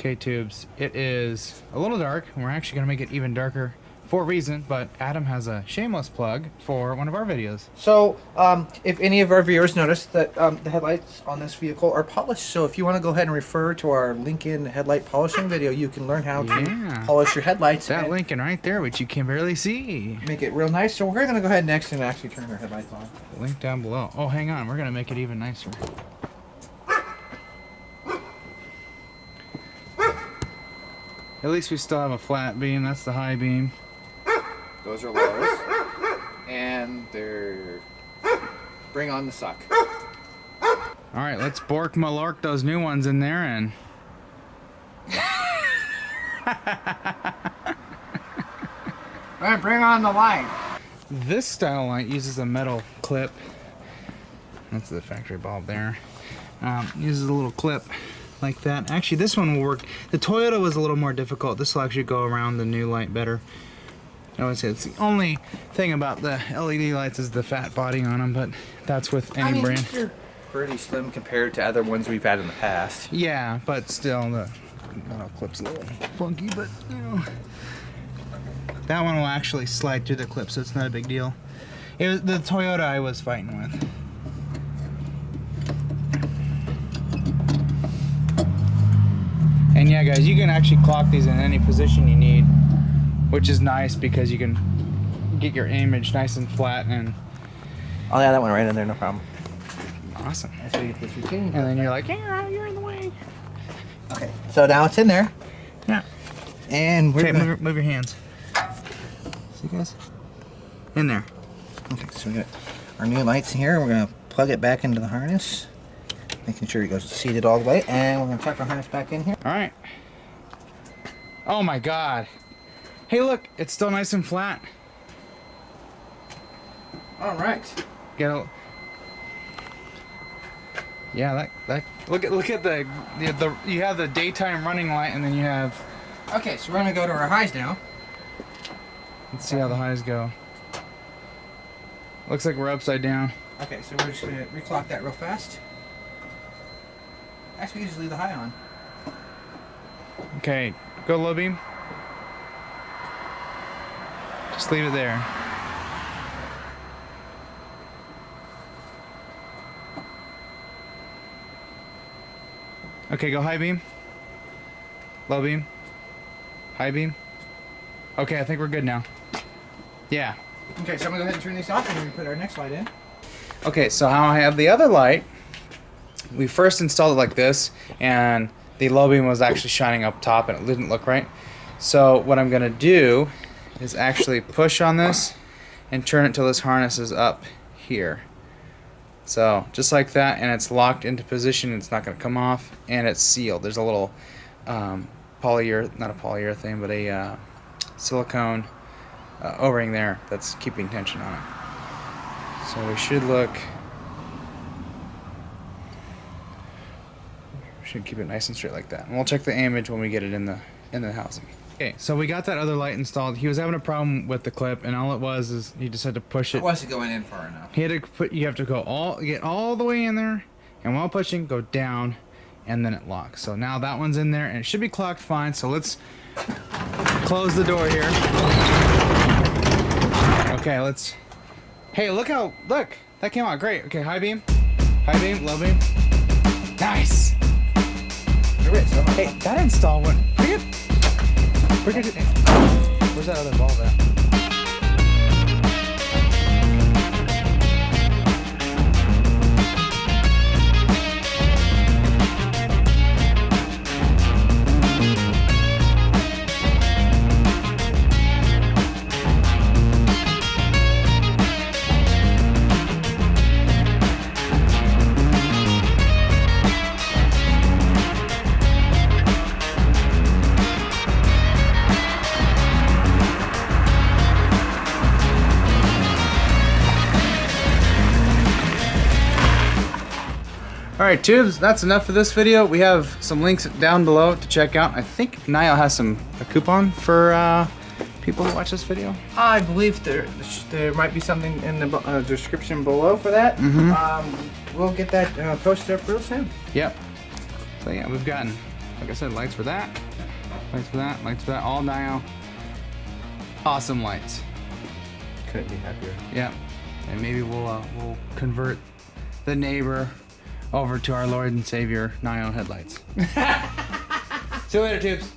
Okay, tubes, it is a little dark, and we're actually going to make it even darker for a reason, but Adam has a shameless plug for one of our videos. So, if any of our viewers notice that the headlights on this vehicle are polished, so if you want to go ahead and refer to our Lincoln headlight polishing video, you can learn how to polish your headlights. That Lincoln right there, which you can barely see. Make it real nice. So we're going to go ahead next and actually turn our headlights on. Link down below. Oh, hang on, we're going to make it even nicer. At least we still have a flat beam. That's the high beam. Those are lows. And they're... Bring on the suck. Alright, let's bork malork those new ones in there and... Alright, bring on the light. This style light uses a metal clip. That's the factory bulb there. Uses a little clip like that. Actually, this one will work. The Toyota was a little more difficult. This will actually go around the new light better. I would say it's the only thing about the LED lights is the fat body on them, but that's with any brand. They're pretty slim compared to other ones we've had in the past. Yeah, but still the metal clip's a little funky, but you know. That one will actually slide through the clip, so it's not a big deal. It was the Toyota I was fighting with. And yeah, guys, you can actually clock these in any position you need, which is nice because you can get your image nice and flat and... Oh yeah, that went right in there, no problem. Awesome. That's where you get this routine. And then you're like, yeah, you're in the way. Okay, so now it's in there. Yeah. And we're okay, move your hands. See, guys? In there. Okay, so we got our new lights here. We're gonna plug it back into the harness, making sure it goes seated all the way, and we're gonna tuck our harness back in here. All right. Oh my God. Hey, look, it's still nice and flat. All right. Get a... Yeah, that look at the you have the daytime running light, and then you have... Okay, so we're gonna go to our highs now. Let's see how the highs go. Looks like we're upside down. Okay, so we're just gonna reclock that real fast. Actually, we just leave the high on. Okay, go low beam. Just leave it there. Okay, go high beam. Low beam. High beam. Okay, I think we're good now. Yeah. Okay, so I'm gonna go ahead and turn these off and we're gonna put our next light in. Okay, so how I have the other light, we first installed it like this, and the low beam was actually shining up top and it didn't look right. So what I'm gonna do is actually push on this and turn it till this harness is up here. So just like that, and it's locked into position, it's not gonna come off, and it's sealed. There's a little not a polyurethane, but a silicone O-ring there that's keeping tension on it. So we should keep it nice and straight like that. And we'll check the image when we get it in the housing. Okay, so we got that other light installed. He was having a problem with the clip, and all it was is he just had to push it. It wasn't going in far enough. He had to put. You have to get all the way in there, and while pushing, go down, and then it locks. So now that one's in there, and it should be clocked fine. So let's close the door here. Okay, let's. Hey, look that came out great. Okay, high beam, low beam. Nice. Hey, that install went pretty good. Pretty good. Where's that other bulb at? Alright, tubes, that's enough for this video. We have some links down below to check out. I think Niall has a coupon for people who watch this video. I believe there might be something in the description below for that. Mm-hmm. We'll get that posted up real soon. Yep. So yeah, we've gotten Like I said, lights for that, lights for that, lights for that. All Nio. Awesome lights. Couldn't be happier. Yeah, and maybe we'll convert the neighbor over to our Lord and Savior Nio headlights. See you later, tubes.